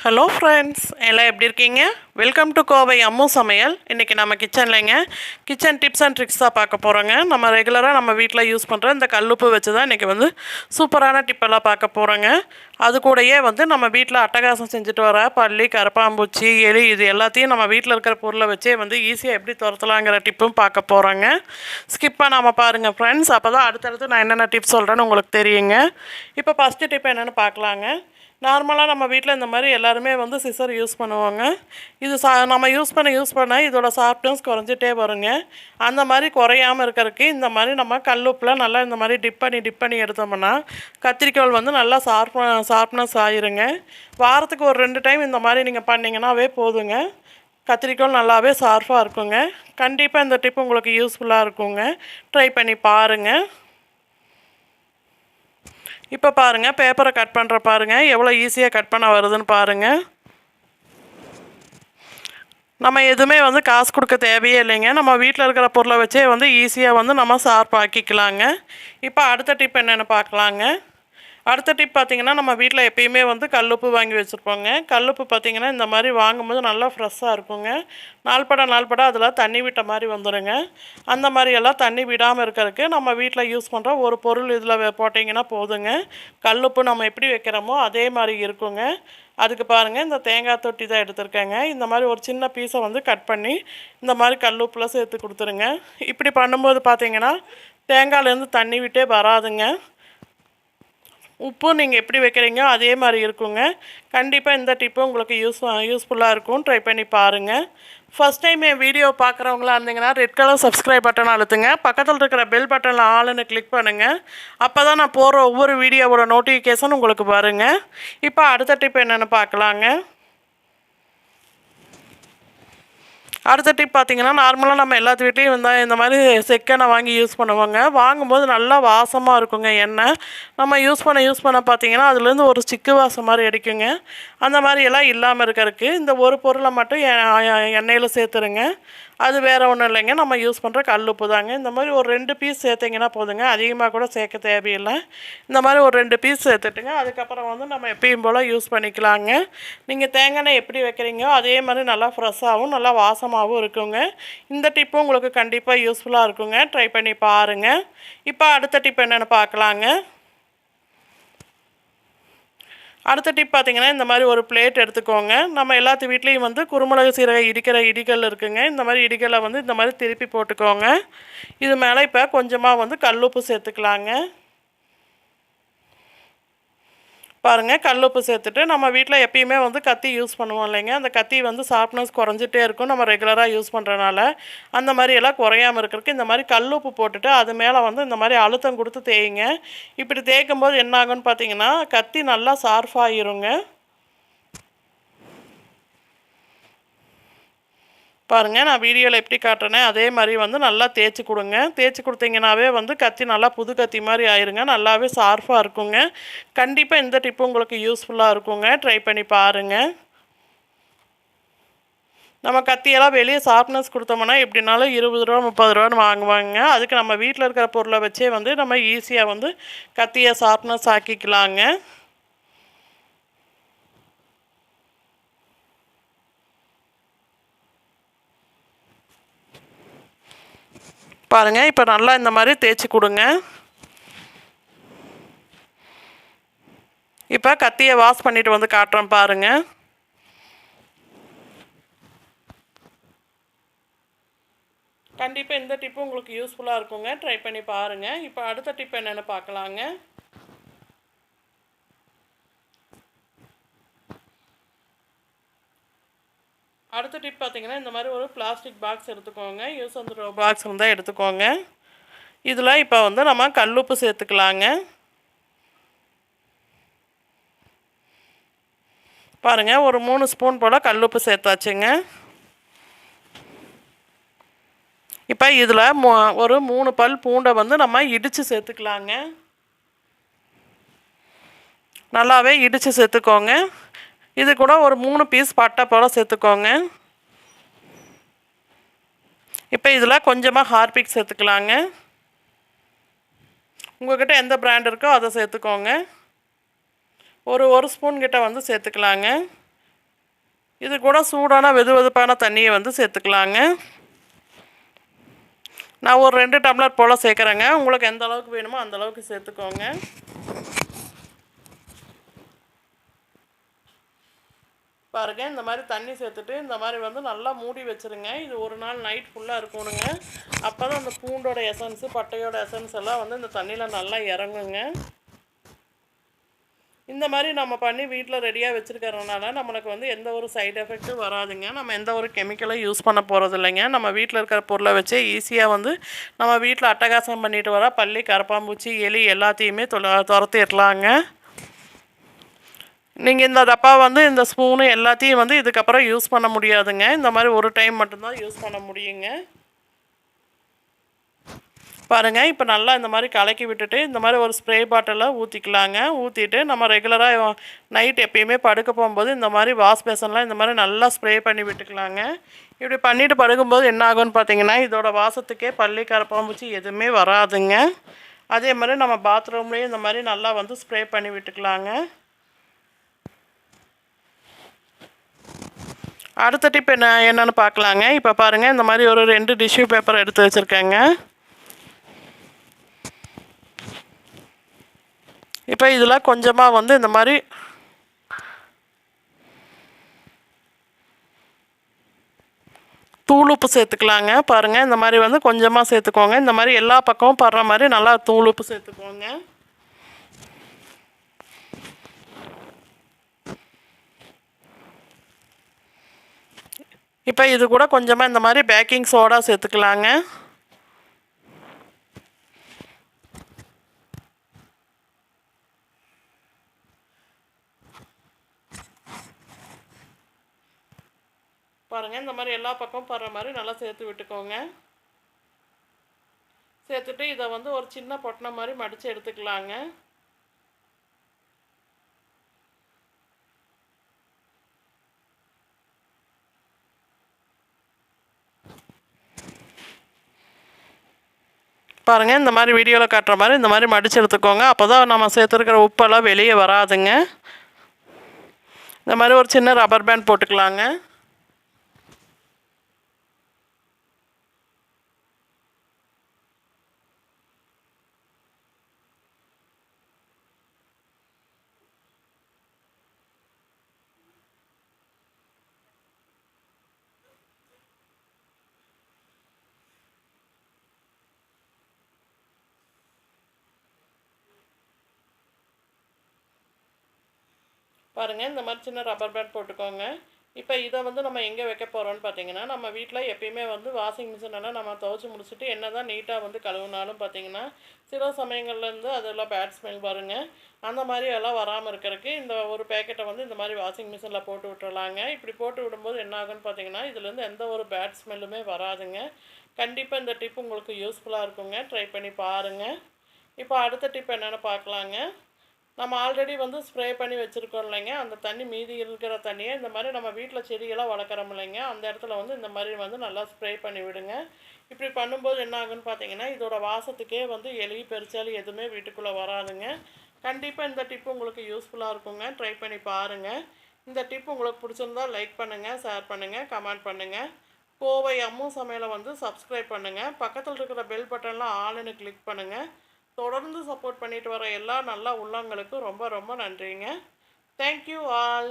Hello friends, எல்லாம் எப்படி இருக்கீங்க? வெல்கம் டு கோவை அம்மு சமையல். இன்றைக்கி நம்ம கிச்சன்லைங்க கிச்சன் டிப்ஸ் அண்ட் ட்ரிக்ஸ் தான் பார்க்க போகிறோங்க. நம்ம ரெகுலராக நம்ம வீட்டில் யூஸ் பண்ணுற இந்த கல்லுப்பு வச்சு தான் இன்றைக்கி சூப்பரான டிப்பெல்லாம் பார்க்க போகிறோங்க. அது கூடயே நம்ம வீட்டில் அட்டகாசம் செஞ்சுட்டு வர பல்லி, கரப்பாம்பூச்சி, எலி இது எல்லாத்தையும் நம்ம வீட்டில் இருக்கிற பொருளை வச்சே ஈஸியாக எப்படி துரத்தலாங்கிற டிப்பும் பார்க்க போகிறோங்க. ஸ்கிப் பண்ணாமல் பாருங்கள் ஃப்ரெண்ட்ஸ், அப்போ தான் அடுத்தடுத்து நான் என்னென்ன டிப்ஸ் சொல்கிறேன்னு உங்களுக்கு தெரியுங்க. இப்போ ஃபஸ்ட்டு டிப் என்னென்னு பார்க்கலாங்க. நார்மலாக நம்ம வீட்டில் இந்த மாதிரி எல்லாருமே சிசர் யூஸ் பண்ணுவாங்க. இது நம்ம யூஸ் பண்ண இதோட சாஃப்ட்னஸ் குறைஞ்சிட்டே வருங்க. அந்த மாதிரி குறையாமல் இருக்கிறதுக்கு இந்த மாதிரி நம்ம கல்லுப்பில் நல்லா இந்த மாதிரி டிப் பண்ணி எடுத்தோம்னா கத்திரிக்கோல் நல்லா ஷார்ப்னஸ் ஆயிருங்க. வாரத்துக்கு ஒரு 2 டைம் இந்த மாதிரி நீங்கள் பண்ணிங்கன்னாவே போதுங்க. கத்திரிக்கோல் நல்லாவே ஷார்ப்பாக இருக்குங்க. கண்டிப்பாக இந்த டிப் உங்களுக்கு யூஸ்ஃபுல்லாக இருக்குங்க. ட்ரை பண்ணி பாருங்கள். இப்போ பாருங்கள், பேப்பரை கட் பண்ணுற பாருங்கள் எவ்வளோ ஈஸியாக கட் பண்ண வருதுன்னு பாருங்கள். நம்ம எதுவுமே காசு கொடுக்க தேவையே இல்லைங்க. நம்ம வீட்டில் இருக்கிற பொருளை வச்சே ஈஸியாக நம்ம ஷார்ப் ஆக்கிக்கலாங்க. இப்போ அடுத்த டிப் என்னென்னு பார்க்கலாங்க. அடுத்த டிப் பார்த்திங்கன்னா, நம்ம வீட்டில் எப்பயுமே கல்லுப்பு வாங்கி வச்சுருப்போங்க. கல்லுப்பு பார்த்திங்கன்னா இந்த மாதிரி வாங்கும்போது நல்லா ஃப்ரெஷ்ஷாக இருக்குங்க. நாள்பட அதில் தண்ணி விட்ட மாதிரி வந்துடுங்க. அந்த மாதிரியெல்லாம் தண்ணி விடாமல் இருக்கிறதுக்கு நம்ம வீட்டில் யூஸ் பண்ணுற ஒரு பொருள் இதில் போட்டிங்கன்னா போதுங்க. கல்லுப்பு நம்ம எப்படி வைக்கிறோமோ அதே மாதிரி இருக்குங்க. அதுக்கு பாருங்கள், இந்த தேங்காய் தொட்டி தான் எடுத்துருக்கேங்க. இந்த மாதிரி ஒரு சின்ன பீஸை கட் பண்ணி இந்த மாதிரி கல்லுப்பில் சேர்த்து கொடுத்துருங்க. இப்படி பண்ணும்போது பார்த்திங்கன்னா தேங்காயிலேருந்து தண்ணி விட்டே வராதுங்க. உப்பு நீங்கள் எப்படி வைக்கிறீங்க அதே மாதிரி இருக்குங்க. கண்டிப்பாக இந்த டிப்பு உங்களுக்கு யூஸ்ஃபுல்லாக இருக்கும். ட்ரை பண்ணி பாருங்கள். ஃபஸ்ட் டைம் என் வீடியோ பார்க்குறவங்களா இருந்தீங்கன்னா ரெட் கலர் சப்ஸ்கிரைப் பட்டன் அழுத்துங்க. பக்கத்தில் இருக்கிற பெல் பட்டனில் ஆளுன்னு கிளிக் பண்ணுங்கள். அப்போ தான் நான் போடுற ஒவ்வொரு வீடியோவோட நோட்டிஃபிகேஷன் உங்களுக்கு வருங்க. இப்போ அடுத்த டிப் என்னென்னு பார்க்கலாங்க. அடுத்த டிப் பார்த்திங்கன்னா, நார்மலாக நம்ம எல்லாத்து வீட்லேயும் இந்த மாதிரி செக்கெண்ணெய் வாங்கி யூஸ் பண்ணுவாங்க. வாங்கும்போது நல்லா வாசமாக இருக்குங்க எண்ணெய். நம்ம யூஸ் பண்ண பார்த்திங்கன்னா அதுலேருந்து ஒரு சிக்கு வாசம் மாதிரி அடிக்குங்க. அந்த மாதிரியெல்லாம் இல்லாமல் இருக்கிறதுக்கு இந்த ஒரு பொருளை மட்டும் எண்ணெயில் சேர்த்துருங்க. அது வேறு ஒன்றும் இல்லைங்க, நம்ம யூஸ் பண்ணுற கல்லுப்பு தாங்க. இந்த மாதிரி ஒரு 2 பீஸ் சேர்த்திங்கன்னா போதுங்க. அதிகமாக கூட சேர்க்க தேவையில்லை. இந்த மாதிரி ஒரு 2 பீஸ் சேர்த்துட்டுங்க. அதுக்கப்புறம் நம்ம எப்பயும் போல் யூஸ் பண்ணிக்கலாங்க. நீங்கள் தேங்காய் எண்ணெய் எப்படி வைக்கிறீங்களோ அதே மாதிரி நல்லா ஃப்ரெஷ்ஷாகவும் நல்லா வாசமாகவும் இருக்குங்க. இந்த டிப்பும் உங்களுக்கு கண்டிப்பாக யூஸ்ஃபுல்லாக இருக்குங்க. ட்ரை பண்ணி பாருங்கள். இப்போ அடுத்த டிப் என்னென்னு பார்க்கலாங்க. அடுத்த டிப் பார்த்திங்கன்னா, இந்த மாதிரி ஒரு பிளேட் எடுத்துக்கோங்க. நம்ம எல்லாத்து வீட்லேயும் குருமிளகு சீரகம் இடிக்கிற இடிகள் இருக்குங்க. இந்த மாதிரி இடிகளை இந்த மாதிரி திருப்பி போட்டுக்கோங்க. இது மேலே இப்போ கொஞ்சமாக கல்லுப்பு சேர்த்துக்கலாங்க. பாருங்கள், கல்லுப்பு சேர்த்துட்டு நம்ம வீட்டில் எப்பயுமே கத்தி யூஸ் பண்ணுவோம் இல்லைங்க. அந்த கத்தி ஷார்ப்னஸ் குறைஞ்சிட்டே இருக்கும் நம்ம ரெகுலராக யூஸ் பண்ணுறனால. அந்த மாதிரி எல்லாம் குறையாமல் இருக்கிறதுக்கு இந்த மாதிரி கல்லுப்பு போட்டுட்டு அது மேலே இந்த மாதிரி அழுத்தம் கொடுத்து தேய்ங்க. இப்படி தேய்க்கும் போது என்ன ஆகுன்னு பார்த்தீங்கன்னா கத்தி நல்லா ஷார்ப்பாகிருங்க. பாருங்கள், நான் வீடியோவில் எப்படி காட்டுறேனே அதே மாதிரி நல்லா தேய்ச்சி கொடுங்க. தேய்ச்சி கொடுத்தீங்கன்னாவே கத்தி நல்லா புது கத்தி மாதிரி ஆயிருங்க. நல்லாவே ஷார்ப்பாக இருக்குங்க. கண்டிப்பாக இந்த டிப்பு உங்களுக்கு யூஸ்ஃபுல்லாக இருக்குங்க. ட்ரை பண்ணி பாருங்கள். நம்ம கத்தியெல்லாம் வெளியே ஷார்ப்னஸ் கொடுத்தோம்னா எப்படினாலும் 20 ரூபா 30 ரூபான்னு வாங்குவாங்க. அதுக்கு நம்ம வீட்டில் இருக்கிற பொருளை வச்சே நம்ம ஈஸியாக கத்தியை ஷார்ப்னஸ் ஆக்கிக்கலாங்க. பாருங்கள், இப்போ நல்லா இந்த மாதிரி தேய்ச்சி கொடுங்க. இப்போ கத்தியை வாஷ் பண்ணிவிட்டு காட்டுறேன் பாருங்கள். கண்டிப்பாக இந்த டிப்பு உங்களுக்கு யூஸ்ஃபுல்லாக இருக்குங்க. ட்ரை பண்ணி பாருங்கள். இப்போ அடுத்த டிப் என்னென்னு பார்க்கலாங்க. அடுத்த டிப் பார்த்திங்கன்னா, இந்த மாதிரி ஒரு பிளாஸ்டிக் பாக்ஸ் எடுத்துக்கோங்க. யூஸ் அண்ட் த்ரோ பாக்ஸ் இருந்தால் எடுத்துக்கோங்க. இதில் இப்போ நம்ம கல்லுப்பு சேர்த்துக்கலாங்க. பாருங்கள், ஒரு 3 ஸ்பூன் போல் கல்லுப்பு சேர்த்தாச்சுங்க. இப்போ இதில் ஒரு 3 பல் பூண்டை நம்ம இடித்து சேர்த்துக்கலாங்க. நல்லாவே இடித்து சேர்த்துக்கோங்க. இது கூட ஒரு 3 பீஸ் பட்டை போல் சேர்த்துக்கோங்க. இப்போ இதில் கொஞ்சமாக ஹார்பிக் சேர்த்துக்கலாங்க. உங்கள்கிட்ட எந்த பிராண்ட் இருக்கோ அதை சேர்த்துக்கோங்க. ஒரு ஸ்பூன் கிட்ட சேர்த்துக்கலாங்க. இது கூட சூடான வெதுவெதுப்பான தண்ணியை வந்து சேர்த்துக்கலாங்க. நான் ஒரு 2 டம்ளர் போல் சேர்க்குறேங்க. உங்களுக்கு எந்த அளவுக்கு வேணுமோ அந்த அளவுக்கு சேர்த்துக்கோங்க. பாருங்கள், இந்த மாதிரி தண்ணி சேர்த்துட்டு இந்த மாதிரி வந்து நல்லா மூடி வச்சுருங்க. இது ஒரு நாள் நைட் ஃபுல்லாக இருக்கணுங்க. அப்போ தான் அந்த பூண்டோட எசன்ஸு, பட்டையோட எசன்ஸ் எல்லாம் வந்து இந்த தண்ணியில் நல்லா இறங்குங்க. இந்த மாதிரி நம்ம பண்ணி வீட்டில் ரெடியாக வச்சுருக்கறதுனால நம்மளுக்கு வந்து எந்த ஒரு சைடு எஃபெக்ட்டும் வராதுங்க. நம்ம எந்த ஒரு கெமிக்கலும் யூஸ் பண்ண போகிறது இல்லைங்க. நம்ம வீட்டில் இருக்கிற பொருளை வச்சே ஈஸியாக வந்து நம்ம வீட்டில் அட்டகாசம் பண்ணிட்டு வர பல்லி, கரப்பாம்பூச்சி, எலி எல்லாத்தையுமே துரத்திடலாங்க. நீங்கள் இந்த டப்பா வந்து இந்த ஸ்பூனு எல்லாத்தையும் வந்து இதுக்கப்புறம் யூஸ் பண்ண முடியாதுங்க. இந்த மாதிரி ஒரு டைம் மட்டும்தான் யூஸ் பண்ண முடியுங்க. பாருங்கள், இப்போ நல்லா இந்த மாதிரி கலக்கி விட்டுட்டு இந்த மாதிரி ஒரு ஸ்ப்ரே பாட்டிலில் ஊற்றிக்கலாங்க. ஊற்றிட்டு நம்ம ரெகுலராக நைட் எப்பயுமே படுக்க போகும்போது இந்த மாதிரி வாஷ் பேசன்லாம் இந்த மாதிரி நல்லா ஸ்ப்ரே பண்ணி விட்டுக்கலாங்க. இப்படி பண்ணிவிட்டு படுக்கும்போது என்ன ஆகும்னு பார்த்தீங்கன்னா, இதோட வாசத்துக்கே பல்லி, கரப்பாம்பூச்சி எதுவுமே வராதுங்க. அதே மாதிரி நம்ம பாத்ரூம்லேயும் இந்த மாதிரி நல்லா வந்து ஸ்ப்ரே பண்ணி விட்டுக்கலாங்க. அடுத்த டிப் என்னென்னு பார்க்கலாங்க. இப்போ பாருங்கள், இந்த மாதிரி ஒரு 2 டிஷ்யூ பேப்பர் எடுத்து வச்சுருக்கேங்க. இப்போ இதில் கொஞ்சமாக வந்து இந்த மாதிரி தூள் உப்பு சேர்த்துக்கலாங்க. பாருங்கள், இந்த மாதிரி வந்து கொஞ்சமாக சேர்த்துக்கோங்க. இந்த மாதிரி எல்லா பக்கமும் படுற மாதிரி நல்லா தூள் உப்பு சேர்த்துக்கோங்க. இப்போ இது கூட கொஞ்சமாக இந்த மாதிரி பேக்கிங் சோடா சேர்த்துக்கலாங்க. பாருங்கள், இந்த மாதிரி எல்லா பக்கமும் படுற மாதிரி நல்லா சேர்த்து விட்டுக்கோங்க. சேர்த்துட்டு இதை வந்து ஒரு சின்ன பொட்டனை மாதிரி மடித்து எடுத்துக்கலாங்க. பாருங்கள், இந்த மாதிரி வீடியோவில் காட்டுற மாதிரி இந்த மாதிரி மடித்து எடுத்துக்கோங்க. அப்போ தான் நம்ம சேர்த்துருக்கிற உப்பெல்லாம் வெளியே வராதுங்க. இந்த மாதிரி ஒரு சின்ன ரப்பர் பேண்ட் போட்டுக்கலாங்க. பாருங்கள், இந்த மாதிரி சின்ன ரப்பர் பேண்ட் போட்டுக்கோங்க. இப்போ இதை வந்து நம்ம எங்கே வைக்க போகிறோம்னு பார்த்தீங்கன்னா, நம்ம வீட்டில் எப்பயுமே வந்து வாஷிங் மிஷினெல்லாம் நம்ம துவைச்சி முடிச்சுட்டு என்ன தான் நீட்டாக வந்து கழுவுனாலும் பார்த்தீங்கன்னா, சில சமயங்கள்லேருந்து அதெல்லாம் பேட் ஸ்மெல் வருங்க. அந்த மாதிரி எல்லாம் வராமல் இருக்கிறதுக்கு இந்த ஒரு பேக்கெட்டை வந்து இந்த மாதிரி வாஷிங் மிஷினில் போட்டு விட்டுறலாங்க. இப்படி போட்டு விடும்போது என்ன ஆகுன்னு பார்த்தீங்கன்னா, இதுலேருந்து எந்த ஒரு பேட் ஸ்மெல்லுமே வராதுங்க. கண்டிப்பாக இந்த டிப் உங்களுக்கு யூஸ்ஃபுல்லாக இருக்குங்க. ட்ரை பண்ணி பாருங்கள். இப்போ அடுத்த டிப் என்னென்னு பார்க்கலாங்க. நம்ம ஆல்ரெடி வந்து ஸ்ப்ரே பண்ணி வச்சுருக்கோம் இல்லைங்க, அந்த தண்ணி மீதி இருக்கிற தண்ணியை இந்த மாதிரி நம்ம வீட்டில் செடியெல்லாம் வளர்க்குறோம் இல்லைங்க, அந்த இடத்துல வந்து இந்த மாதிரி வந்து நல்லா ஸ்ப்ரே பண்ணி விடுங்க. இப்படி பண்ணும்போது என்ன ஆகுன்னு பார்த்தீங்கன்னா, இதோட வாசத்துக்கே வந்து எலி, பெருச்சாலி எதுவுமே வீட்டுக்குள்ளே வராதுங்க. கண்டிப்பாக இந்த டிப்பு உங்களுக்கு யூஸ்ஃபுல்லாக இருக்குங்க. ட்ரை பண்ணி பாருங்கள். இந்த டிப் உங்களுக்கு பிடிச்சிருந்தா லைக் பண்ணுங்கள், ஷேர் பண்ணுங்கள், கமெண்ட் பண்ணுங்கள். கோவை அம்மு சமையலை வந்து சப்ஸ்கிரைப் பண்ணுங்கள். பக்கத்தில் இருக்கிற பெல் பட்டன்லாம் ஆளுன்னு கிளிக் பண்ணுங்கள். தொடர்ந்து சப்போர்ட் பண்ணிட்டு வர எல்லா நல்ல உள்ளங்களுக்கும் ரொம்ப ரொம்ப நன்றிங்க. Thank you all.